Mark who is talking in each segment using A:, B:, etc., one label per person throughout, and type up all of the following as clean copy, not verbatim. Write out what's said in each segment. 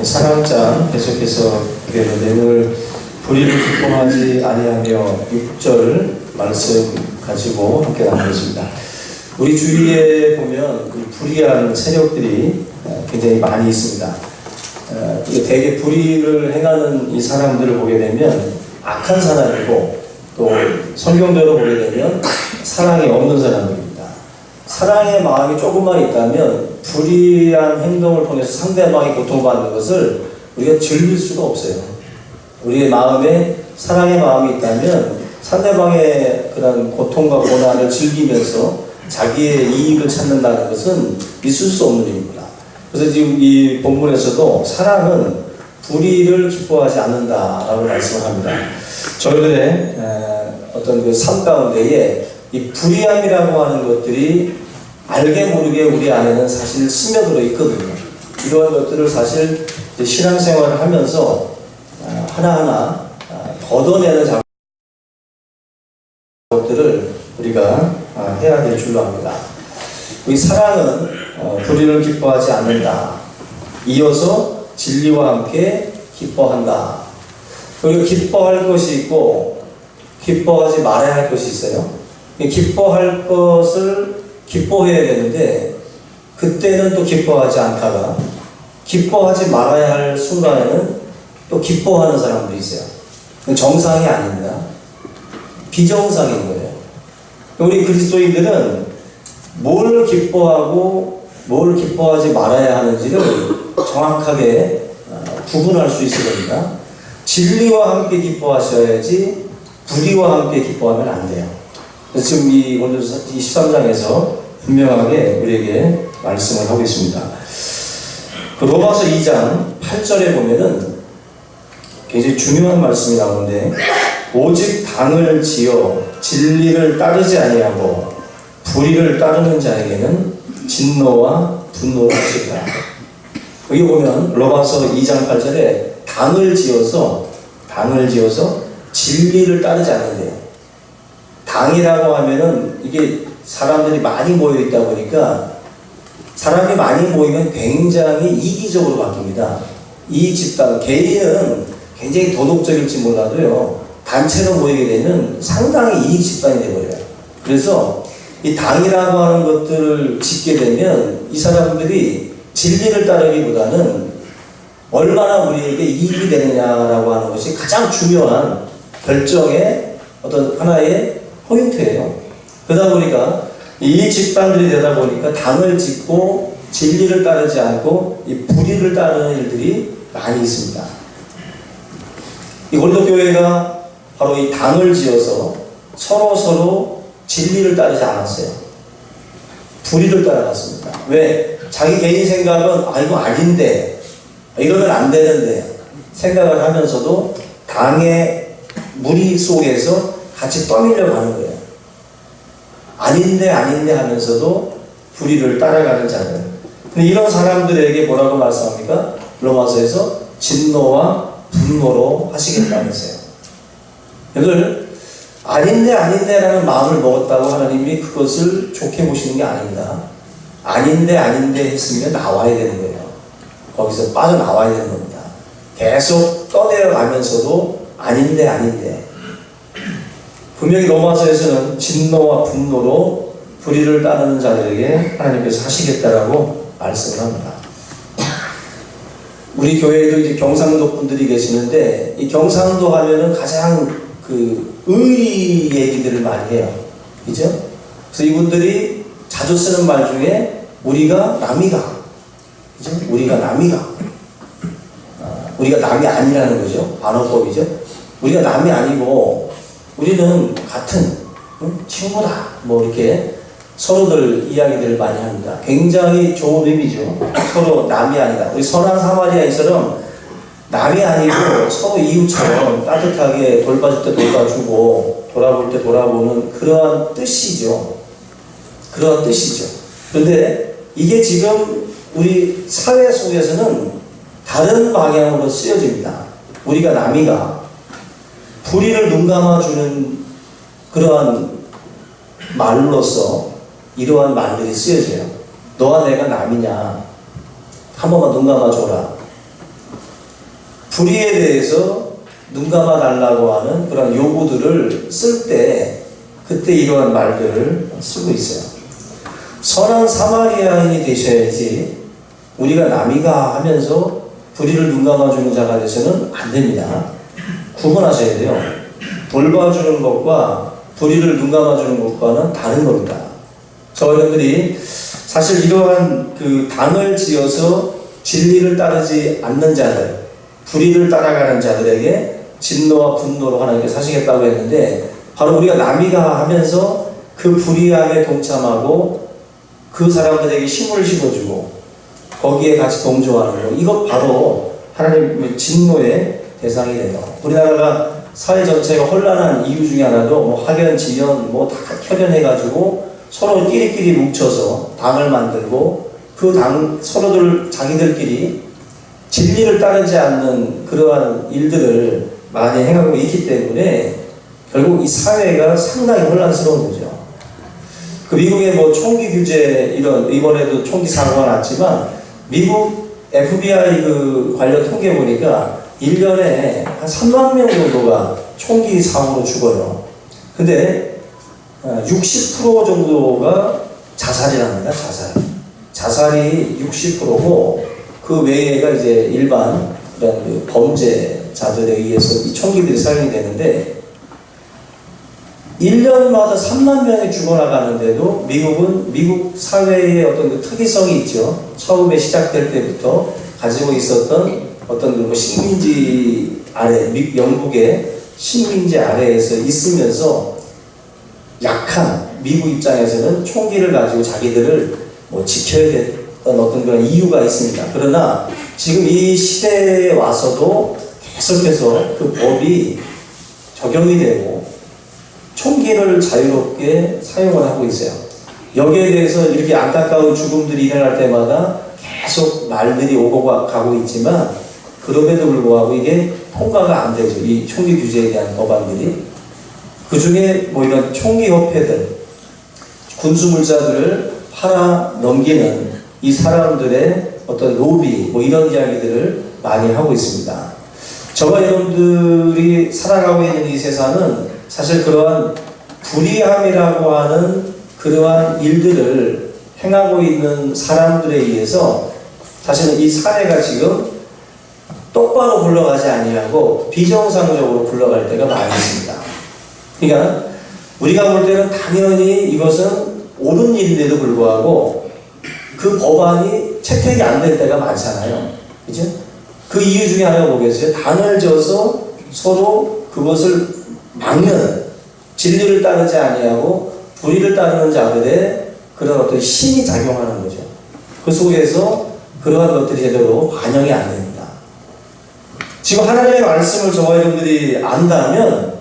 A: 사랑장 계속해서 되는데 오늘 불의를 기뻐하지 아니하며 6절 말씀 가지고 함께 나누겠습니다. 우리 주위에 보면 불의한 세력들이 굉장히 많이 있습니다. 대개 불의를 행하는 이 사람들을 보게 되면 악한 사람이고 또 성경대로 보게 되면 사랑이 없는 사람들입니다. 사랑의 마음이 조금만 있다면 불의한 행동을 통해서 상대방이 고통받는 것을 우리가 즐길 수가 없어요. 우리의 마음에 사랑의 마음이 있다면 상대방의 그런 고통과 고난을 즐기면서 자기의 이익을 찾는다는 것은 있을 수 없는 일입니다. 그래서 지금 이 본문에서도 사랑은 불의를 기뻐하지 않는다라고 말씀을 합니다. 저희들의 어떤 그 삶 가운데에 이 불의함이라고 하는 것들이 알게 모르게 우리 안에는 사실 스며들어 있거든요. 이러한 것들을 사실 신앙생활을 하면서 하나하나 걷어내는 작업들을 우리가 해야 될 줄로 압니다. 우리 사랑은 불의를 기뻐하지 않는다. 이어서 진리와 함께 기뻐한다. 그리고 기뻐할 것이 있고 기뻐하지 말아야 할 것이 있어요. 기뻐할 것을 기뻐해야 되는데 그때는 또 기뻐하지 않다가 기뻐하지 말아야 할 순간에는 또 기뻐하는 사람들이 있어요. 정상이 아닙니다. 비정상인 거예요. 우리 그리스도인들은 뭘 기뻐하고 뭘 기뻐하지 말아야 하는지를 정확하게 구분할 수 있어야 됩니다. 진리와 함께 기뻐하셔야지 불의와 함께 기뻐하면 안 돼요. 지금 오늘 23장에서 분명하게 우리에게 말씀을 하고 있습니다. 그 로마서 2장 8절에 보면은 굉장히 중요한 말씀이 나오는데 오직 당을 지어 진리를 따르지 아니하고 불의를 따르는 자에게는 진노와 분노를 하시리라. 여기 보면 로마서 2장 8절에 당을 지어서 진리를 따르지 않는데요. 당이라고 하면은 이게 사람들이 많이 모여 있다 보니까 사람이 많이 모이면 굉장히 이기적으로 바뀝니다. 이 집단, 개인은 굉장히 도덕적일지 몰라도요, 단체로 모이게 되면 상당히 이익 집단이 되어버려요. 그래서 이 당이라고 하는 것들을 짓게 되면 이 사람들이 진리를 따르기보다는 얼마나 우리에게 이익이 되느냐라고 하는 것이 가장 중요한 결정의 어떤 하나의 포인트예요. 그러다 보니까 이 집단들이 되다 보니까 당을 짓고 진리를 따르지 않고 이 불의를 따르는 일들이 많이 있습니다. 이 고린도 교회가 바로 이 당을 지어서 서로 진리를 따르지 않았어요. 불의를 따라갔습니다. 왜? 자기 개인 생각은 이거 아닌데, 이러면 안 되는데 생각을 하면서도 당의 무리 속에서 같이 떠밀려 가는 거예요. 아닌데 하면서도 불의를 따라가는 자들. 근데 이런 사람들에게 뭐라고 말씀합니까? 로마서에서 진노와 분노로 하시겠다면서요. 이걸 아닌데 라는 마음을 먹었다고 하나님이 그것을 좋게 보시는 게 아닙니다. 아닌데 했으면 나와야 되는 거예요. 거기서 빠져나와야 되는 겁니다. 계속 떠내려가면서도 아닌데 분명히 로마서에서는 진노와 분노로 불의를 따르는 자들에게 하나님께서 하시겠다라고 말씀을 합니다. 우리 교회에도 이제 경상도 분들이 계시는데 이 경상도 하면은 가장 그 의리 얘기들을 많이 해요. 그죠? 그래서 이분들이 자주 쓰는 말 중에 우리가 남이가, 그죠? 우리가 남이가, 우리가 남이 아니라는 거죠. 반어법이죠. 우리가 남이 아니고 우리는 같은 친구다. 뭐 이렇게 서로들 이야기들을 많이 합니다. 굉장히 좋은 의미죠. 서로 남이 아니다. 우리 선한 사마리아인처럼 남이 아니고 서로 이웃처럼 따뜻하게 돌봐줄 때 돌봐주고 돌아볼 때 돌아보는 그러한 뜻이죠. 그런데 이게 지금 우리 사회 속에서는 다른 방향으로 쓰여집니다. 우리가 남이가 불의를 눈감아주는 그러한 말로서 이러한 말들이 쓰여져요. 너와 내가 남이냐? 한 번만 눈감아줘라. 불의에 대해서 눈 감아 달라고 하는 그런 요구들을 쓸 때 그때 이러한 말들을 쓰고 있어요. 선한 사마리아인이 되셔야지 우리가 남이가 하면서 불의를 눈 감아주는 자가 되서는 안 됩니다. 구분하셔야 돼요. 돌봐주는 것과 불의를 눈 감아주는 것과는 다른 겁니다. 저희들이 사실 이러한 그 당을 지어서 진리를 따르지 않는 자들, 불의를 따라가는 자들에게 진노와 분노로 하나님께서 하시겠다고 했는데, 바로 우리가 남이가 하면서 그 불의함에 동참하고 그 사람들에게 힘을 실어주고 거기에 같이 동조하는 것, 이것 바로 하나님의 진노의 대상이 돼요. 우리나라가 사회 전체가 혼란한 이유 중에 하나도 뭐 학연, 지연 뭐 다 협연해가지고 서로 끼리끼리 뭉쳐서 당을 만들고 그 당 서로들 자기들끼리 진리를 따르지 않는 그러한 일들을 많이 행하고 있기 때문에 결국 이 사회가 상당히 혼란스러운 거죠. 그 미국의 뭐 총기 규제 이런 이번에도 총기 사고가 났지만 미국 FBI 그 관련 통계 보니까 1년에 한 3만 명 정도가 총기 사고로 죽어요. 근데 60% 정도가 자살이랍니다. 자살이 60%고 그 외에가 이제 일반 그런 그 범죄자들에 의해서 이 총기들이 사용이 되는데 1년마다 3만 명이 죽어나가는데도 미국은 미국 사회의 어떤 그 특이성이 있죠. 처음에 시작될 때부터 가지고 있었던 어떤 그 식민지 아래, 영국의 식민지 아래에서 있으면서 약한 미국 입장에서는 총기를 가지고 자기들을 뭐 지켜야 됐던 어떤 그런 이유가 있습니다. 그러나 지금 이 시대에 와서도 계속해서 그 법이 적용이 되고 총기를 자유롭게 사용을 하고 있어요. 여기에 대해서 이렇게 안타까운 죽음들이 일어날 때마다 계속 말들이 오고 가고 있지만 그럼에도 불구하고 이게 통과가 안 되죠. 이 총기 규제에 대한 법안들이. 그 중에 뭐 이런 총기 협회들, 군수물자들을 팔아 넘기는 이 사람들의 어떤 로비, 뭐 이런 이야기들을 많이 하고 있습니다. 저와 여러분들이 살아가고 있는 이 세상은 사실 그러한 불의함이라고 하는 그러한 일들을 행하고 있는 사람들에 의해서 사실은 이 사회가 지금 똑바로 굴러가지 아니하고 비정상적으로 굴러갈 때가 많이 있습니다. 그러니까 우리가 볼 때는 당연히 이것은 옳은 일인데도 불구하고 그 법안이 채택이 안 될 때가 많잖아요. 그죠? 그 이유 중에 하나가 뭐겠어요? 당을 져서 서로 그것을 막는, 진리를 따르지 아니하고 불의를 따르는 자들의 그런 어떤 힘이 작용하는 거죠. 그 속에서 그러한 것들이 제대로 반영이 안 됩니다. 지금 하나님의 말씀을 저와 여러분들이 안다면,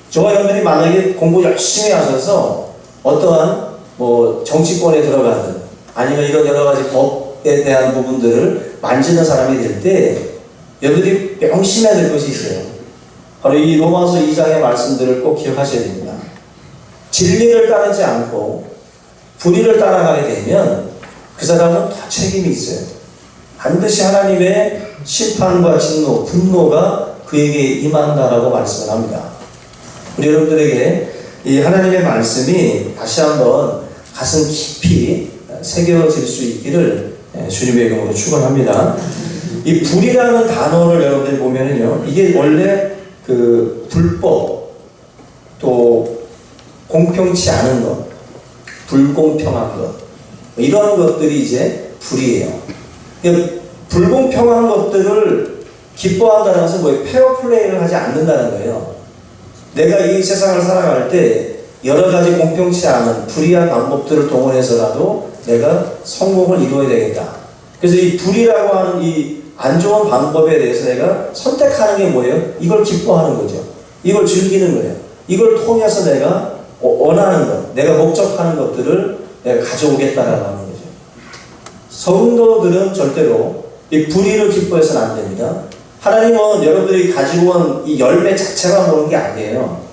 A: 저와 여러분들이 만약에 공부 열심히 하셔서 어떠한 뭐 정치권에 들어가든 아니면 이런 여러 가지 법에 대한 부분들을 만지는 사람이 될 때 여러분들이 명심해야 될 것이 있어요. 바로 이 로마서 2장의 말씀들을 꼭 기억하셔야 됩니다. 진리를 따르지 않고 불의를 따라가게 되면 그 사람은 다 책임이 있어요. 반드시 하나님의 심판과 진노, 분노가 그에게 임한다라고 말씀을 합니다. 우리 여러분들에게 이 하나님의 말씀이 다시 한번 가슴 깊이 새겨질 수 있기를 주님의 이름으로 축원합니다. 이 불이라는 단어를 여러분들이 보면은요, 이게 원래 그 불법, 또 공평치 않은 것, 불공평한 것, 이러한 것들이 이제 불이에요. 그러니까 불공평한 것들을 기뻐한다는 것은 뭐예요? 페어플레이를 하지 않는다는 거예요. 내가 이 세상을 살아갈 때 여러 가지 공평치 않은 불의한 방법들을 동원해서라도 내가 성공을 이루어야 되겠다. 그래서 이 불의라고 하는 이 안 좋은 방법에 대해서 내가 선택하는 게 뭐예요? 이걸 기뻐하는 거죠. 이걸 즐기는 거예요. 이걸 통해서 내가 원하는 것, 내가 목적하는 것들을 내가 가져오겠다라고 하는 거죠. 성도들은 절대로 이 불의를 기뻐해서는 안 됩니다. 하나님은 여러분들이 가지고 온 이 열매 자체만 보는 게 아니에요.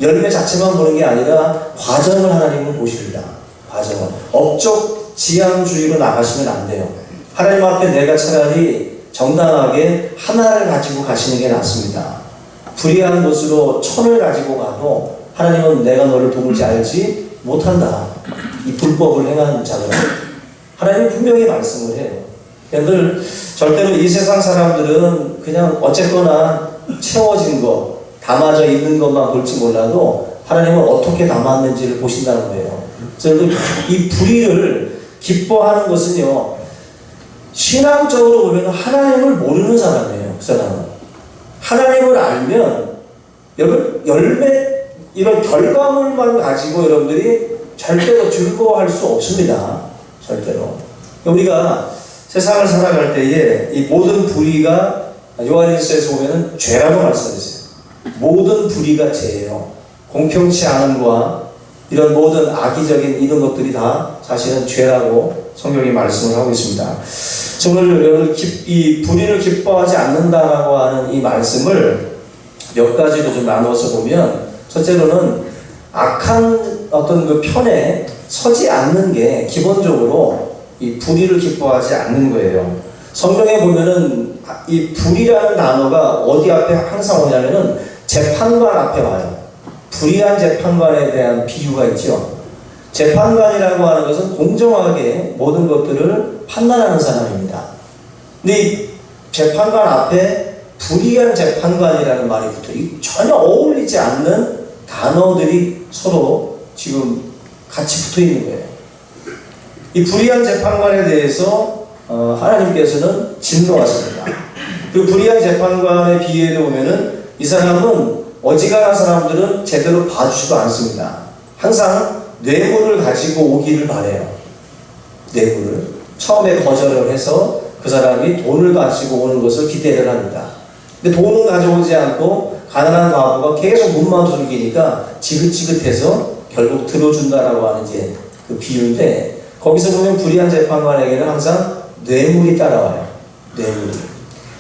A: 열매 자체만 보는 게 아니라 과정을 하나님은 보십니다. 과정을. 업적 지향주의로 나가시면 안 돼요. 하나님 앞에 내가 차라리 정당하게 하나를 가지고 가시는 게 낫습니다. 불의한 것으로 천을 가지고 가도 하나님은 내가 너를 도울지 알지 못한다. 이 불법을 행하는 자들은 하나님이 분명히 말씀을 해요. 늘 절대로 이 세상 사람들은 그냥 어쨌거나 채워진 거, 담아져 있는 것만 볼지 몰라도 하나님은 어떻게 담았는지를 보신다는 거예요. 그래서 이 불의를 기뻐하는 것은요, 신앙적으로 보면 하나님을 모르는 사람이에요. 그 사람은. 하나님을 알면 열매, 이런 결과물만 가지고 여러분들이 절대로 즐거워할 수 없습니다. 절대로. 우리가 세상을 살아갈 때에 이 모든 불의가 요한일서에서 보면은 죄라고 말씀하셨어요. 모든 불의가 죄예요. 공평치 않음과 이런 모든 악의적인 이런 것들이 다 사실은 죄라고 성경이 말씀을 하고 있습니다. 오늘 이 불의를 기뻐하지 않는다라고 하는 이 말씀을 몇 가지로 좀 나누어서 보면, 첫째로는 악한 어떤 그 편에 서지 않는 게 기본적으로 이 불의를 기뻐하지 않는 거예요. 성경에 보면은 이 불의라는 단어가 어디 앞에 항상 오냐면은 재판관 앞에 와요. 불의한 재판관에 대한 비유가 있죠. 재판관이라고 하는 것은 공정하게 모든 것들을 판단하는 사람입니다. 근데 이 재판관 앞에 불의한 재판관이라는 말이 붙어요. 전혀 어울리지 않는 단어들이 서로 지금 같이 붙어 있는 거예요. 이 불의한 재판관에 대해서 하나님께서는 진노하십니다. 그 불의한 재판관의 비유에 보면은 이 사람은 어지간한 사람들은 제대로 봐주지도 않습니다. 항상 뇌물을 가지고 오기를 바래요. 뇌물을. 처음에 거절을 해서 그 사람이 돈을 가지고 오는 것을 기대를 합니다. 근데 돈은 가져오지 않고 가난한 과부가 계속 눈만 돌리니까 지긋지긋해서 결국 들어준다라고 하는 이제 그 비유인데, 거기서 보면 불의한 재판관에게는 항상 뇌물이 따라와요. 뇌물이.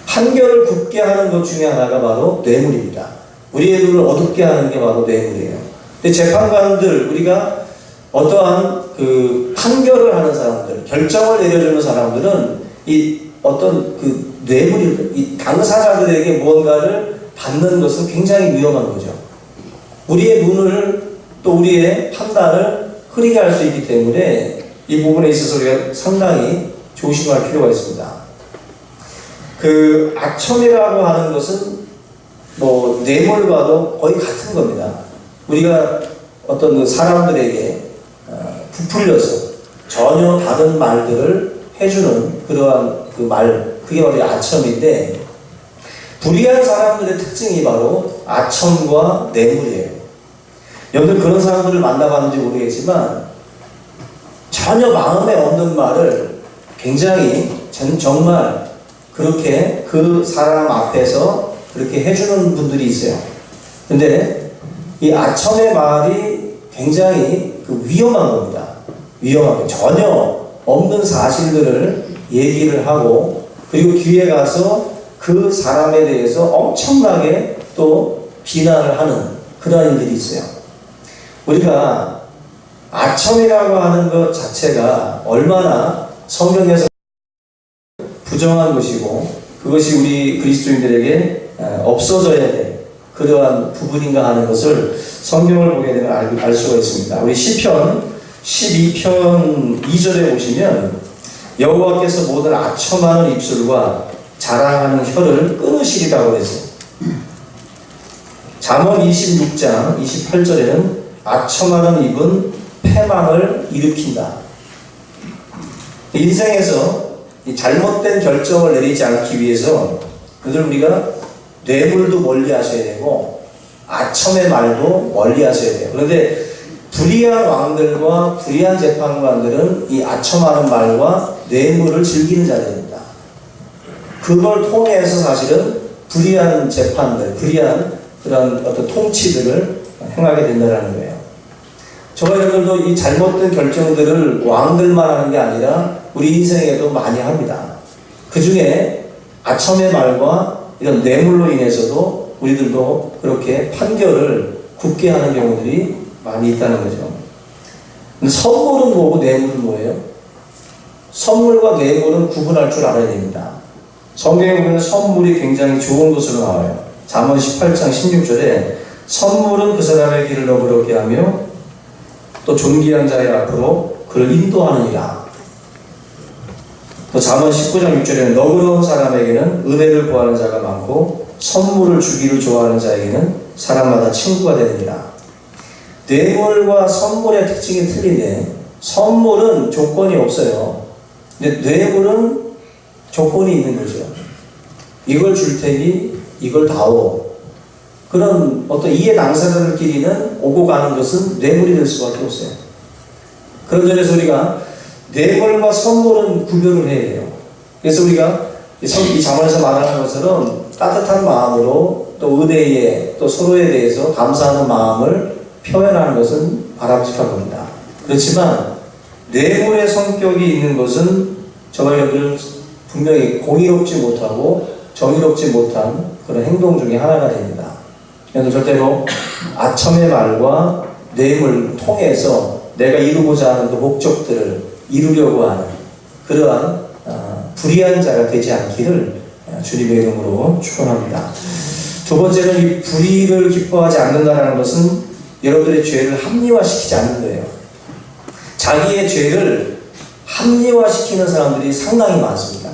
A: 판결을 굳게 하는 것 중에 하나가 바로 뇌물입니다. 우리의 눈을 어둡게 하는 게 바로 뇌물이에요. 근데 재판관들, 우리가 어떠한 그 판결을 하는 사람들, 결정을 내려주는 사람들은 이 어떤 그 뇌물이, 이 당사자들에게 무언가를 받는 것은 굉장히 위험한 거죠. 우리의 눈을 또 우리의 판단을 흐리게 할 수 있기 때문에 이 부분에 있어서 우리가 상당히 조심할 필요가 있습니다. 그 악천이라고 하는 것은 뭐 뇌물과도 거의 같은 겁니다. 우리가 어떤 그 사람들에게 부풀려서 전혀 다른 말들을 해주는 그러한 그 말, 그게 바로 아첨인데, 불의한 사람들의 특징이 바로 아첨과 뇌물이에요. 여러분들 그런 사람들을 만나봤는지 모르겠지만 전혀 마음에 없는 말을 굉장히 정말 그렇게 그 사람 앞에서 그렇게 해주는 분들이 있어요. 근데 이 아첨의 말이 굉장히 그 위험한 겁니다. 위험하게 전혀 없는 사실들을 얘기를 하고, 그리고 뒤에 가서 그 사람에 대해서 엄청나게 또 비난을 하는 그런 일들이 있어요. 우리가 아첨이라고 하는 것 자체가 얼마나 성경에서 부정한 것이고, 그것이 우리 그리스도인들에게 없어져야 될 그러한 부분인가 하는 것을 성경을 보게 되면 알 수가 있습니다. 우리 시편 12편 2절에 보시면, 여호와께서 모든 아첨하는 입술과 자랑하는 혀를 끊으시리라고 했어요. 잠언 26장 28절에는 아첨하는 입은 패망을 일으킨다. 인생에서 이 잘못된 결정을 내리지 않기 위해서 그들 우리가 뇌물도 멀리 하셔야 되고 아첨의 말도 멀리 하셔야 돼요. 그런데 불의한 왕들과 불의한 재판관들은 이 아첨하는 말과 뇌물을 즐기는 자들입니다. 그걸 통해서 사실은 불의한 재판들, 불의한 그런 어떤 통치들을 행하게 된다는 거예요. 저와 여러분들도 이 잘못된 결정들을 왕들만 하는 게 아니라 우리 인생에도 많이 합니다. 그 중에 아첨의 말과 이런 뇌물로 인해서도 우리들도 그렇게 판결을 굳게 하는 경우들이 많이 있다는 거죠. 근데 선물은 뭐고 뇌물은 뭐예요? 선물과 뇌물은 구분할 줄 알아야 됩니다. 성경에 보면 선물이 굉장히 좋은 것으로 나와요. 잠언 18장 16절에 선물은 그 사람의 길을 너그럽게 하며 또 존귀한 자의 앞으로 그를 인도하느니라. 또 잠언 19장 6절에는 너그러운 사람에게는 은혜를 구하는 자가 많고 선물을 주기를 좋아하는 자에게는 사람마다 친구가 되느니라. 뇌물과 선물의 특징이 틀린데 선물은 조건이 없어요. 근데 뇌물은 조건이 있는 거죠. 이걸 줄 테니 이걸 다오. 그런 어떤 이해 당사자들끼리는 오고 가는 것은 뇌물이 될 수밖에 없어요. 그런 점에서 우리가 뇌물과 선물은 구별을 해야 돼요. 그래서 우리가 이 잠언에서 말하는 것처럼 따뜻한 마음으로 또 은혜에 또 서로에 대해서 감사하는 마음을 표현하는 것은 바람직한 겁니다. 그렇지만 뇌물의 성격이 있는 것은 저와 여러분은 분명히 공의롭지 못하고 정의롭지 못한 그런 행동 중에 하나가 됩니다. 그래서 절대로 아첨의 말과 뇌물 통해서 내가 이루고자 하는 그 목적들을 이루려고 하는 그러한 불의한 자가 되지 않기를 주님의 이름으로 축원합니다. 두 번째는 이 불의를 기뻐하지 않는다는 것은 여러분들의 죄를 합리화시키지 않는 거예요. 자기의 죄를 합리화시키는 사람들이 상당히 많습니다.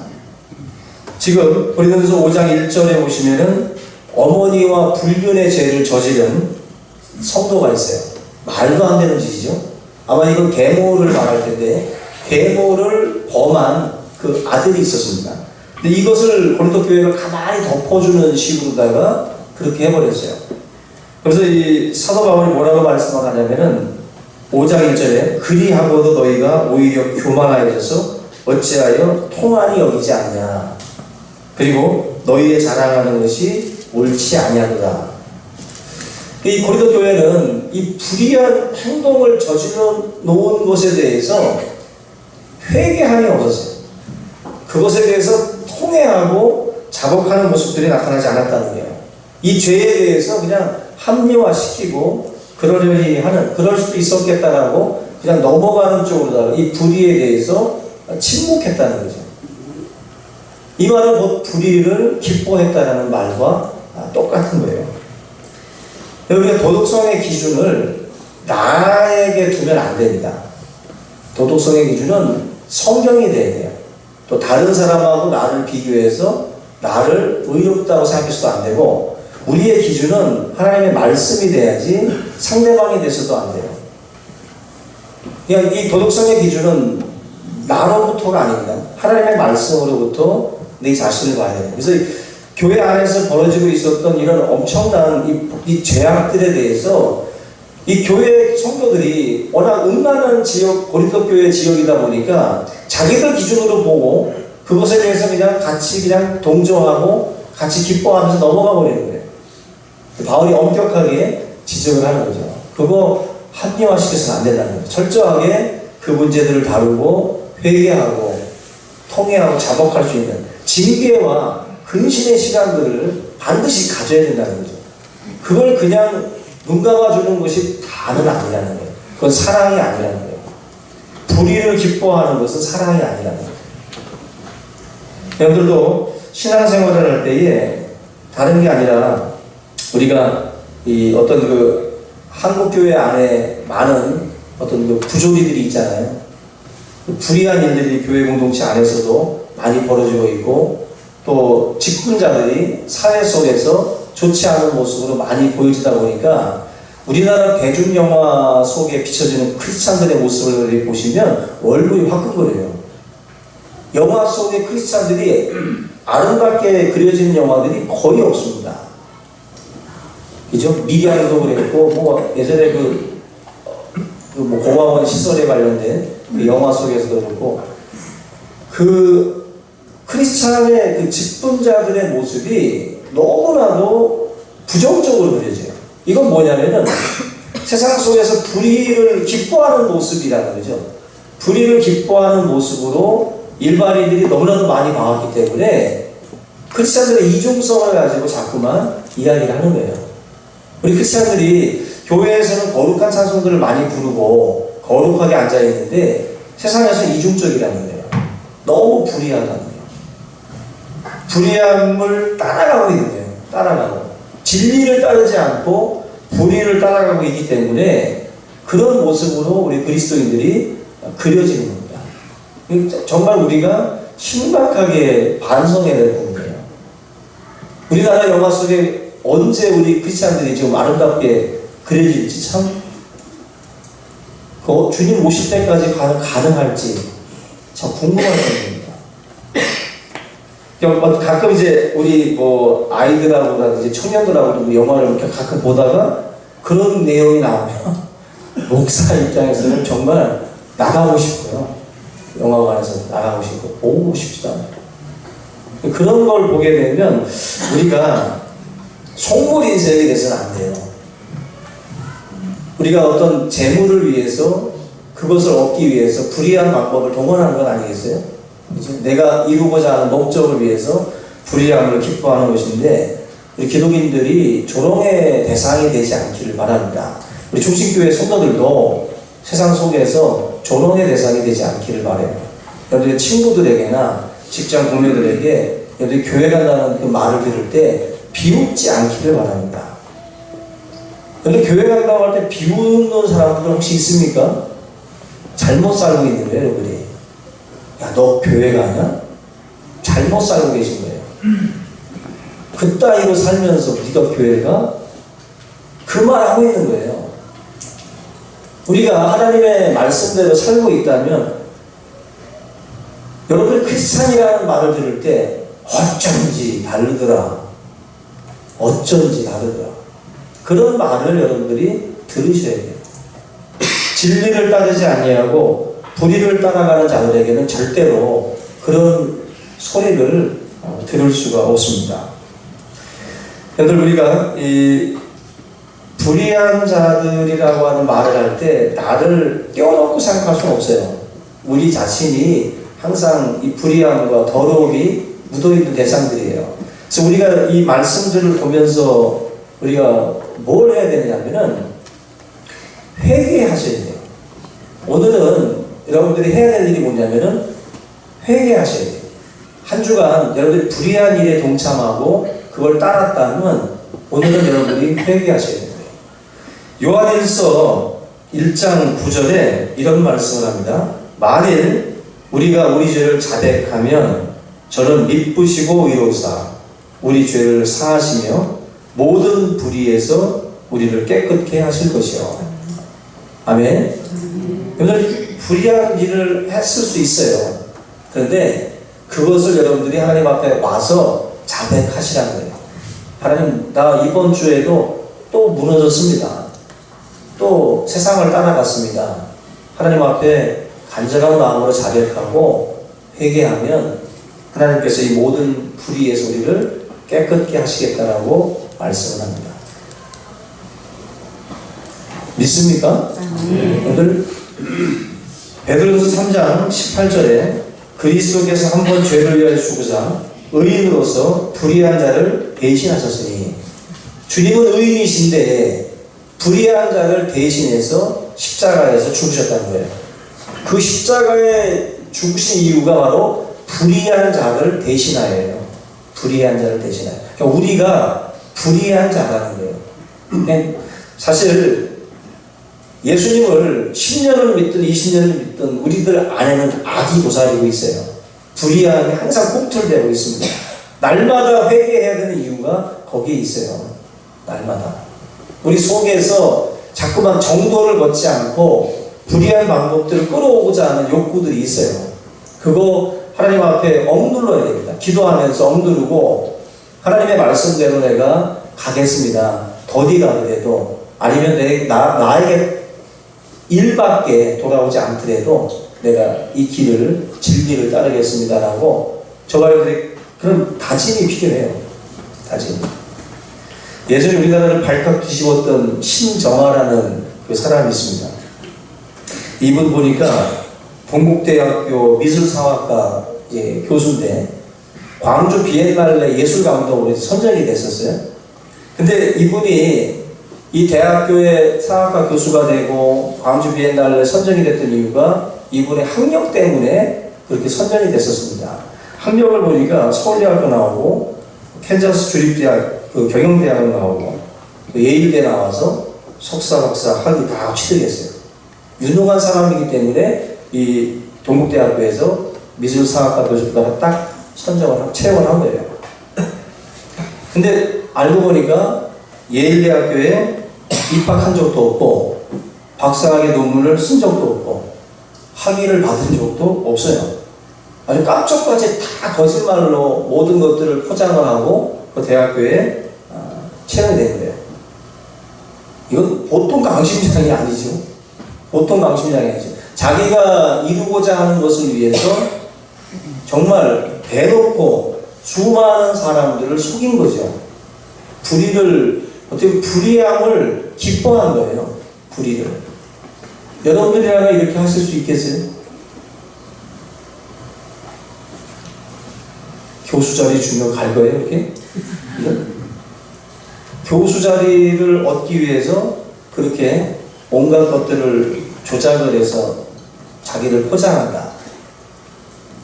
A: 지금 고린도전서 5장 1절에 보시면은 어머니와 불륜의 죄를 저지른 성도가 있어요. 말도 안 되는 짓이죠. 아마 이건 계모를 말할 텐데 계모를 범한 그 아들이 있었습니다. 근데 이것을 고린도 교회가 가만히 덮어주는 식으로다가 그렇게 해버렸어요. 그래서 이 사도 바울이 뭐라고 말씀하냐면은 5장 1절에 그리하고도 너희가 오히려 교만하여져서 어찌하여 통한이 여기지 않냐. 그리고 너희의 자랑하는 것이 옳지 아니하노라. 이 고린도 교회는 이 불의한 행동을 저질러 놓은 것에 대해서 회개함이 없었어요. 그것에 대해서 통회하고 자복하는 모습들이 나타나지 않았다는 거예요. 이 죄에 대해서 그냥 합리화시키고 그러려니 하는, 그럴 수도 있었겠다라고 그냥 넘어가는 쪽으로다가 이 불의에 대해서 침묵했다는 거죠. 이 말은 곧 불의를 기뻐했다라는 말과 똑같은 거예요. 우리가 도덕성의 기준을 나에게 두면 안 됩니다. 도덕성의 기준은 성경이 돼야 돼요. 또 다른 사람하고 나를 비교해서 나를 의롭다고 생각해서도 안 되고, 우리의 기준은 하나님의 말씀이 돼야지 상대방이 돼서도 안 돼요. 그냥 이 도덕성의 기준은 나로부터가 아닙니다. 하나님의 말씀으로부터 내 자신을 봐야 돼요. 그래서 교회 안에서 벌어지고 있었던 이런 엄청난 이 죄악들에 대해서 이 교회 성도들이 워낙 음란한 지역, 고린도 교회 지역이다 보니까 자기들 기준으로 보고 그것에 대해서 그냥 같이 그냥 동조하고 같이 기뻐하면서 넘어가 버리는 거예요. 바울이 엄격하게 지적을 하는 거죠. 그거 합리화시켜서는 안 된다는 거죠. 철저하게 그 문제들을 다루고 회개하고 통회하고 자복할 수 있는 징계와 근신의 시간들을 반드시 가져야 된다는 거죠. 그걸 그냥 눈 감아주는 것이 다는 아니라는 거예요. 그건 사랑이 아니라는 거예요. 불의를 기뻐하는 것은 사랑이 아니라는 거예요. 여러분들도 신앙생활을 할 때에 다른 게 아니라 우리가 이 어떤 그 한국교회 안에 많은 어떤 그 부조리들이 있잖아요. 그 불의한 일들이 교회 공동체 안에서도 많이 벌어지고 있고, 또 직분자들이 사회 속에서 좋지 않은 모습으로 많이 보여지다 보니까 우리나라 대중영화 속에 비춰지는 크리스찬들의 모습을 보시면 얼굴이 화끈거려요. 영화 속의 크리스찬들이 아름답게 그려진 영화들이 거의 없습니다. 그죠? 미디안도 그랬고, 뭐 예전에 뭐 고마운 시설에 관련된 그 영화 속에서도 그렇고, 그 크리스찬의 그 직분자들의 모습이 너무나도 부정적으로 그려져요. 이건 뭐냐면은 세상 속에서 불의를 기뻐하는 모습이라는 거죠. 불의를 기뻐하는 모습으로 일반인들이 너무나도 많이 봐왔기 때문에 크리스찬들의 이중성을 가지고 자꾸만 이야기를 하는 거예요. 우리 크리스찬들이 교회에서는 거룩한 찬송들을 많이 부르고 거룩하게 앉아있는데 세상에서는 이중적이라는 거예요. 너무 불의하다는 거예요. 불의함을 따라가고 있는 거예요. 따라가고. 진리를 따르지 않고 불의를 따라가고 있기 때문에 그런 모습으로 우리 그리스도인들이 그려지는 겁니다. 정말 우리가 심각하게 반성해야 될 부분이에요. 우리나라 영화 속에 언제 우리 크리스찬들이 지금 아름답게 그려질지 참 주님 오실 때까지 가능할지 참 궁금한 겁니다. 가끔 이제 우리 뭐 아이들하고나 청년들하고도 영화를 이렇게 가끔 보다가 그런 내용이 나오면 목사 입장에서는 정말 나가고 싶고요. 영화관에서 나가고 싶고 보고 싶지도 않아요. 그런 걸 보게 되면 우리가 속물 인생이 돼서는 안 돼요. 우리가 어떤 재물을 위해서 그것을 얻기 위해서 불의한 방법을 동원하는 건 아니겠어요? 그렇죠? 내가 이루고자 하는 목적을 위해서 불의함을 기뻐하는 것인데 우리 기독인들이 조롱의 대상이 되지 않기를 바랍니다. 우리 중심교회 성도들도 세상 속에서 조롱의 대상이 되지 않기를 바라요. 여러분의 친구들에게나 직장 동료들에게 여러분이 교회 간다는 그 말을 들을 때 비웃지 않기를 바랍니다. 여러분 교회 간다고 할 때 비웃는 사람들 혹시 있습니까? 잘못 살고 있는 거예요, 여러분이. 야, 너 교회 가냐? 잘못 살고 계신 거예요. 그따위로 살면서 네가 교회 가? 그 말 하고 있는 거예요. 우리가 하나님의 말씀대로 살고 있다면 여러분이 크리스찬이라는 말을 들을 때 어쩐지 다르더라. 어쩐지 다르더라. 그런 말을 여러분들이 들으셔야 돼요. 진리를 따르지 아니하고 불의를 따라가는 자들에게는 절대로 그런 소리를 들을 수가 없습니다. 여러분 우리가 이 불의한 자들이라고 하는 말을 할 때 나를 껴놓고 생각할 수는 없어요. 우리 자신이 항상 이 불의함과 더러움이 묻어있는 대상들이에요. 그래서 우리가 이 말씀들을 보면서 우리가 뭘 해야 되냐면은 회개하셔야 돼요. 오늘은 여러분들이 해야 될 일이 뭐냐면은 회개하셔야 돼요. 한 주간 여러분들이 불의한 일에 동참하고 그걸 따랐다면 오늘은 여러분들이 회개하셔야 돼요. 요한일서 1장 9절에 이런 말씀을 합니다. 만일 우리가 우리 죄를 자백하면 저는 미쁘시고 의로우사 우리 죄를 사하시며 모든 불의에서 우리를 깨끗게 하실 것이요. 아멘. 여러분들 불의한 일을 했을 수 있어요. 그런데 그것을 여러분들이 하나님 앞에 와서 자백하시라는 거예요. 하나님, 나 이번 주에도 또 무너졌습니다. 또 세상을 따라갔습니다. 하나님 앞에 간절한 마음으로 자백하고 회개하면 하나님께서 이 모든 불의에서 우리를 깨끗게 하시겠다라고 말씀을 합니다. 믿습니까? 오늘 베드로서 3장 18절에 그리스도께서 한 번 죄를 위하여 죽으사 의인으로서 불의한 자를 대신하셨으니 주님은 의인이신데 불의한 자를 대신해서 십자가에서 죽으셨다는 거예요. 그 십자가에 죽으신 이유가 바로 불의한 자를 대신하여요. 불의한 자를 대신하여. 그러니까 우리가 불의한 자라는 거예요. 사실 예수님을 10년을 믿든 20년을 믿든 우리들 안에는 악이 도사리고 있어요. 불의함이 항상 꿈틀대고 있습니다. 날마다 회개해야 되는 이유가 거기에 있어요. 날마다. 우리 속에서 자꾸만 정도를 걷지 않고 불의한 방법들을 끌어오고자 하는 욕구들이 있어요. 그거 하나님 앞에 억눌러야 됩니다. 기도하면서 억누르고 하나님의 말씀대로 내가 가겠습니다. 더디 가더라도 아니면 나에게 일밖에 돌아오지 않더라도 내가 이 길을 진리를 따르겠습니다라고 저와 여러분들이 그런 다짐이 필요해요. 다짐. 예전에 우리나라를 발칵 뒤집었던 신정아라는 그 사람이 있습니다. 이분 보니까 동국대학교 미술사학과 교수인데 광주 비엔날레 예술감독으로 선정이 됐었어요. 근데 이분이 이 대학교의 사학과 교수가 되고 광주 비엔날레 선정이 됐던 이유가 이분의 학력 때문에 그렇게 선정이 됐었습니다. 학력을 보니까 서울대학교 나오고 캔자스 주립대학 그 경영대학을 나오고 예일대 나와서 석사, 박사, 학위 다 취득했어요. 유능한 사람이기 때문에 이 동국대학교에서 미술사학과 교수과를 딱 채용을 한 거예요. 근데 알고 보니까 예일대학교에 입학한 적도 없고 박사학위 논문을 쓴 적도 없고 학위를 받은 적도 없어요. 아주 깜짝까지 다 거짓말로 모든 것들을 포장을 하고 그 대학교에 채용된 거예요. 이건 보통 강심장이 아니죠. 보통 강심장이 아니죠. 자기가 이루고자 하는 것을 위해서 정말 대놓고 수많은 사람들을 속인 거죠. 어떻게 불의함을 기뻐한 거예요. 불의를. 여러분들이라면 이렇게 하실 수 있겠어요? 교수 자리 주면 갈 거예요, 이렇게? 교수 자리를 얻기 위해서 그렇게 온갖 것들을 조작을 해서 자기를 포장한다.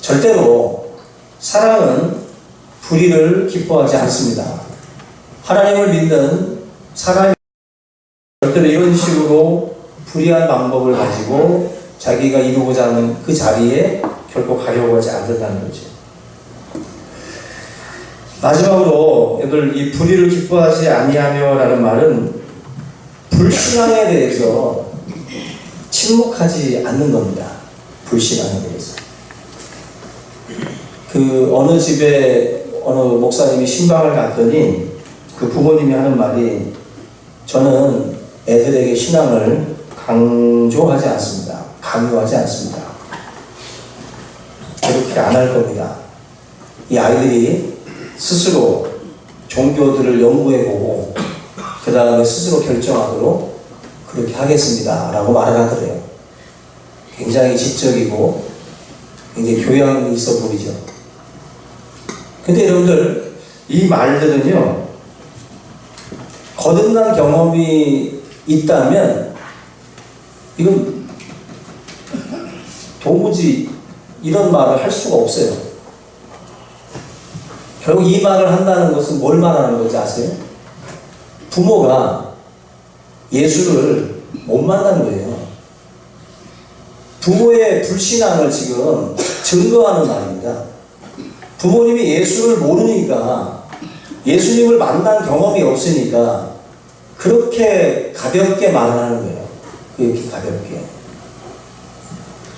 A: 절대로 사랑은 불의를 기뻐하지 않습니다. 하나님을 믿는 사람이 절대로 이런 식으로 불의한 방법을 가지고 자기가 이루고자 하는 그 자리에 결코 가려고 하지 않는다는 거죠. 마지막으로 여러분 이 불의를 기뻐하지 아니하며 라는 말은 불신앙에 대해서 침묵하지 않는 겁니다. 불신앙에 대해서. 어느 집에 어느 목사님이 신방을 갔더니 그 부모님이 하는 말이 저는 애들에게 신앙을 강조하지 않습니다. 강요하지 않습니다. 그렇게 안 할 겁니다. 이 아이들이 스스로 종교들을 연구해보고 그 다음에 스스로 결정하도록 그렇게 하겠습니다 라고 말을 하더래요. 굉장히 지적이고 굉장히 교양이 있어 보이죠. 근데 여러분들 이 말들은요 거듭난 경험이 있다면 이건 도무지 이런 말을 할 수가 없어요. 결국 이 말을 한다는 것은 뭘 말하는 건지 아세요? 부모가 예수를 못 만난 거예요. 부모의 불신앙을 지금 증거하는 말입니다. 부모님이 예수를 모르니까 예수님을 만난 경험이 없으니까 그렇게 가볍게 말하는 거예요. 이렇게 가볍게.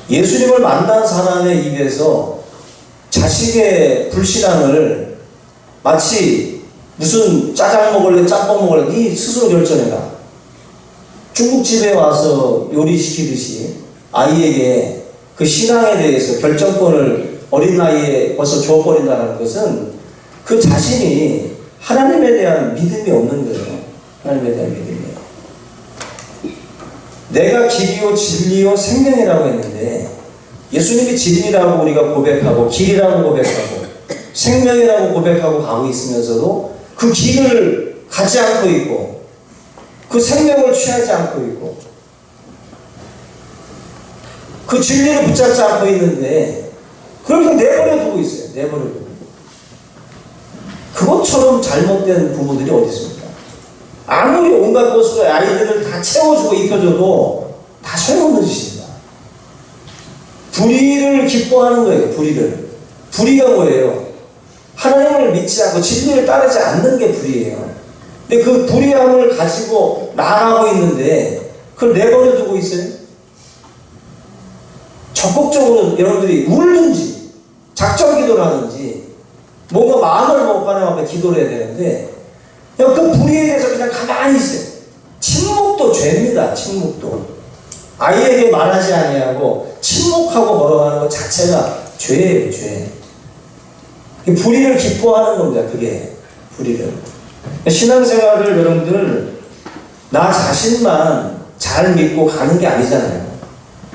A: 예수님을 만난 사람의 입에서 자식의 불신앙을 마치 무슨 짜장 먹을래 짬뽕 먹을래 네 스스로 결정해라. 중국집에 와서 요리시키듯이 아이에게 그 신앙에 대해서 결정권을 어린 나이에 벌써 줘버린다는 것은 그 자신이 하나님에 대한 믿음이 없는 거예요. 하나님에 대한 믿음이에요. 내가 길이요 진리요 생명이라고 했는데 예수님이 진리라고 우리가 고백하고 길이라고 고백하고 생명이라고 고백하고 가고 있으면서도 그 길을 가지 않고 있고 그 생명을 취하지 않고 있고 그 진리를 붙잡지 않고 있는데 그렇게 내버려 두고 있어요. 내버려 두고. 그것처럼 잘못된 부모들이 어디 있습니까? 아무리 온갖 것으로 아이들을 다 채워주고 입혀줘도 다 소용없는 짓입니다. 불의를 기뻐하는 거예요. 불의가 뭐예요? 하나님을 믿지 않고 진리를 따르지 않는 게 불의예요. 근데 그 불의함을 가지고 나아가고 있는데 그걸 내버려 두고 있어요. 적극적으로 여러분들이 울든지 작정 기도를 하든지 뭔가 마음을 먹고 하나님 앞에 기도를 해야 되는데 그냥 그 불의에 대해서 그냥 가만히 있어요. 침묵도 죄입니다. 침묵도. 아이에게 말하지 아니하고 침묵하고 걸어가는 것 자체가 죄예요. 죄. 불의를 기뻐하는 겁니다. 그게 불의를. 신앙생활을 여러분들 나 자신만 잘 믿고 가는 게 아니잖아요.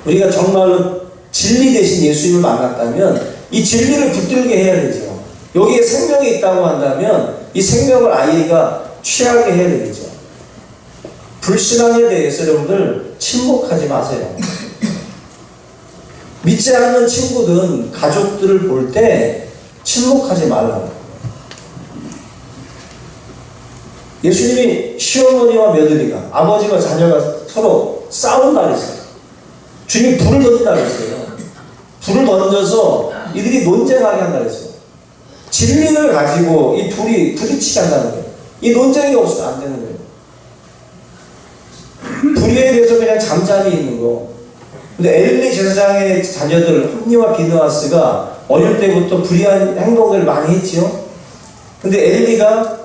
A: 우리가 정말로 진리 대신 예수님을 만났다면 이 진리를 붙들게 해야 되죠. 여기에 생명이 있다고 한다면 이 생명을 아이가 취하게 해야 되겠죠. 불신앙에 대해서 여러분들 침묵하지 마세요. 믿지 않는 친구든 가족들을 볼 때 침묵하지 말라고. 예수님이 시어머니와 며느리가, 아버지와 자녀가 서로 싸운다 그랬어요. 주님이 불을 던진다 그랬어요. 불을 던져서 이들이 논쟁하게 한다 그랬어요. 진리를 가지고 이 둘이 부딪히게 한다는 거예요. 이 논쟁이 없으면 안 되는 거예요. 불의에 대해서 그냥 잠잠히 있는 거. 근데 엘리 제사장의 자녀들 홈니와 비느하스가 어릴 때부터 불의한 행동들을 많이 했지요. 근데 엘리가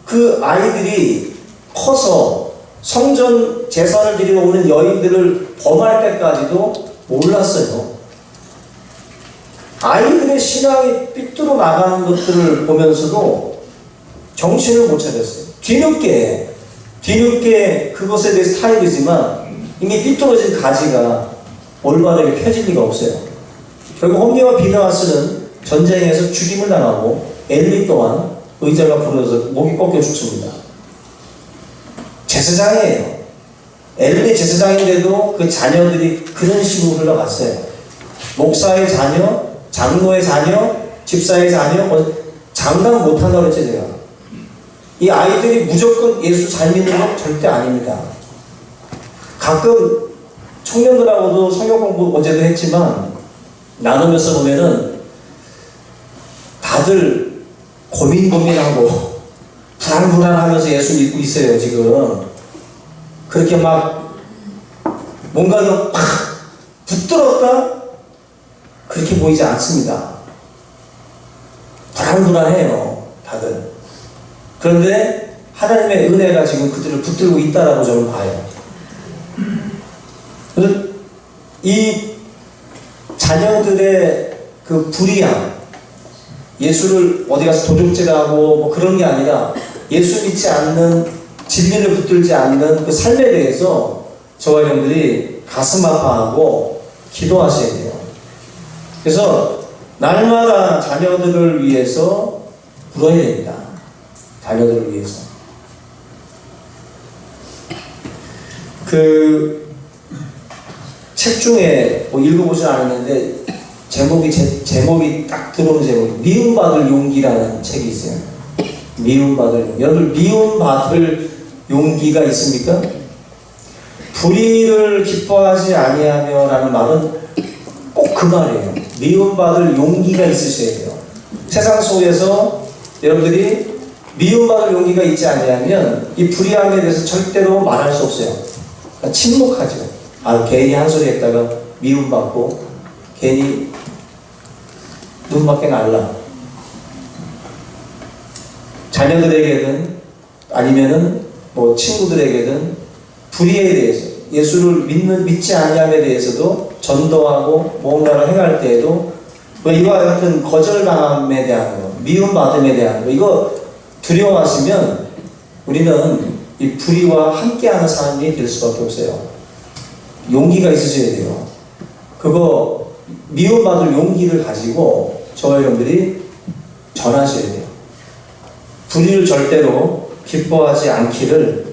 A: 그 아이들이 커서 성전 제사를 드리러 오는 여인들을 범할 때까지도 몰랐어요. 아이들의 신앙이 삐뚤어 나가는 것들을 보면서도 정신을 못 차렸어요. 뒤늦게 그것에 대해서 타협이지만 이미 삐뚤어진 가지가 올바르게 펴질 리가 없어요. 결국 홈리와 비느하스는 전쟁에서 죽임을 당하고 엘리 또한 의자가 부러져서 목이 꺾여 죽습니다. 제사장이에요. 엘리 제사장인데도 그 자녀들이 그런 식으로 흘러갔어요. 목사의 자녀, 장로의 자녀, 집사의 자녀, 장담 못한다고 했죠 제가. 이 아이들이 무조건 예수 잘 믿는 건 절대 아닙니다. 가끔 청년들하고도 성경 공부 어제도 했지만 나누면서 보면은 다들 고민하고 불안하면서 예수 믿고 있어요 지금. 그렇게 막 뭔가 팍 붙들었다? 그렇게 보이지 않습니다. 불안해요 다들. 그런데 하나님의 은혜가 지금 그들을 붙들고 있다라고 저는 봐요. 이 자녀들의 그 불의함, 예수를 어디 가서 도둑질하고 뭐 그런 게 아니라 예수 믿지 않는, 진리를 붙들지 않는 그 삶에 대해서 저와 여러분들이 가슴 아파하고 기도하셔야 돼요. 그래서 날마다 자녀들을 위해서 울어야 됩니다. 자녀들을 위해서. 그 책 중에 뭐 읽어보진 않았는데 제목이 딱 들어오는 제목이 미움받을 용기라는 책이 있어요. 미움받을 용기. 여러분 미움받을 용기가 있습니까? 불의를 기뻐하지 아니하며 라는 말은 꼭 그 말이에요. 미움받을 용기가 있으셔야 돼요. 세상 속에서 여러분들이 미움받을 용기가 있지 않으면 이 불의함에 대해서 절대로 말할 수 없어요. 그러니까 침묵하죠. 괜히 한 소리 했다가 미움받고 괜히 눈밖에 날라. 자녀들에게든 아니면은 뭐 친구들에게든 불의에 대해서, 예수를 믿지 아니함에 대해서도 전도하고 뭔가를 행할 때에도 이와 같은 거절당함에 대한 거, 미움받음에 대한 거, 이거 두려워하시면 우리는 이 불의와 함께하는 사람이 될 수밖에 없어요. 용기가 있으셔야 돼요. 그거 미움받을 용기를 가지고 저와 여러분들이 전하셔야 돼요. 불의를 절대로 기뻐하지 않기를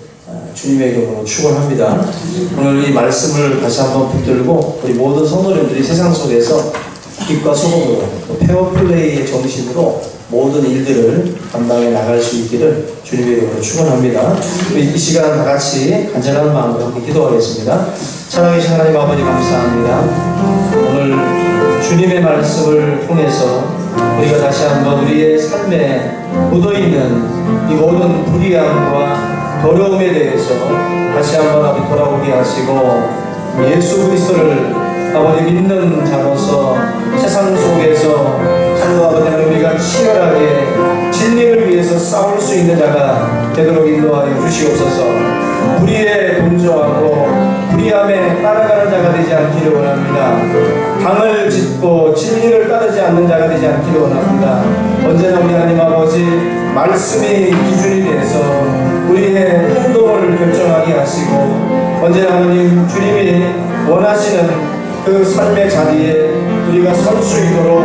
A: 주님의 이름으로 축원합니다. 오늘 이 말씀을 다시 한번 붙들고 우리 모든 성도님들이 세상 속에서 빛과 소금으로 페어플레이의 정신으로 모든 일들을 감당해 나갈 수 있기를 주님의 이름으로 축원합니다. 이 시간 다 같이 간절한 마음으로 함께 기도하겠습니다. 사랑하신 하나님 아버지 감사합니다. 오늘 주님의 말씀을 통해서 우리가 다시 한번 우리의 삶에 묻어있는 이 모든 불의함과 더러움에 대해서 다시 한번 아버지 돌아오게 하시고 예수 그리스도를 아버지 믿는 자로서 세상 속에서 하루 아버지 하나님 우리가 치열하게 진리를 위해서 싸울 수 있는 자가 되도록 인도하여 주시옵소서. 불의에 동조하고 불의함에 따라가는 자가 되지 않기를 원합니다. 당을 짓고 진리를 따르지 않는 자가 되지 않기를 원합니다. 언제나 우리 하나님 아버지 말씀이 기준이 돼서 우리의 행동을 결정하게 하시고 언제나 하나님 주님이 원하시는 그 삶의 자리에 우리가 설 수 있도록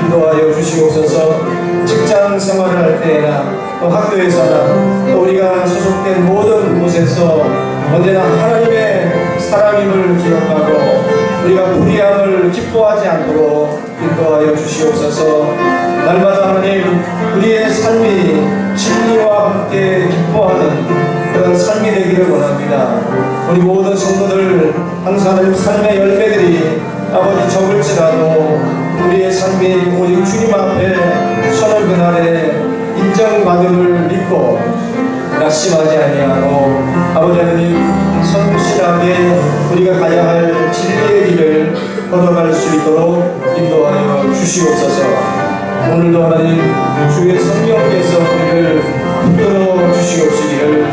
A: 인도하여 주시옵소서. 직장 생활을 할 때나 또 학교에서나 또 우리가 소속된 모든 곳에서 언제나 하나님의 사람임을 기억하고 우리가 불의함을 기뻐하지 않도록 인도하여 주시옵소서. 날마다
B: 삶이 진리와 함께 기뻐하는 그런 삶이 되기를 원합니다. 우리 모든 성도들 항상 삶의 열매들이 아버지 적을지라도 우리의 삶이 오직 주님 앞에 서는 그날에 인정받음을 믿고 낙심하지 아니하고 아버지 하나님 성실하게 우리가 가야 할 진리의 길을 걸어갈 수 있도록 인도하여 주시옵소서. 오늘도 하나님 주의 성령께서 우리를 붙들어 주시옵시기를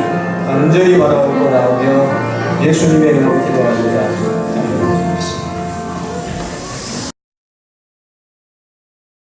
B: 간절히 바라옵고 나오며 예수님의 이름으로 기도합니다.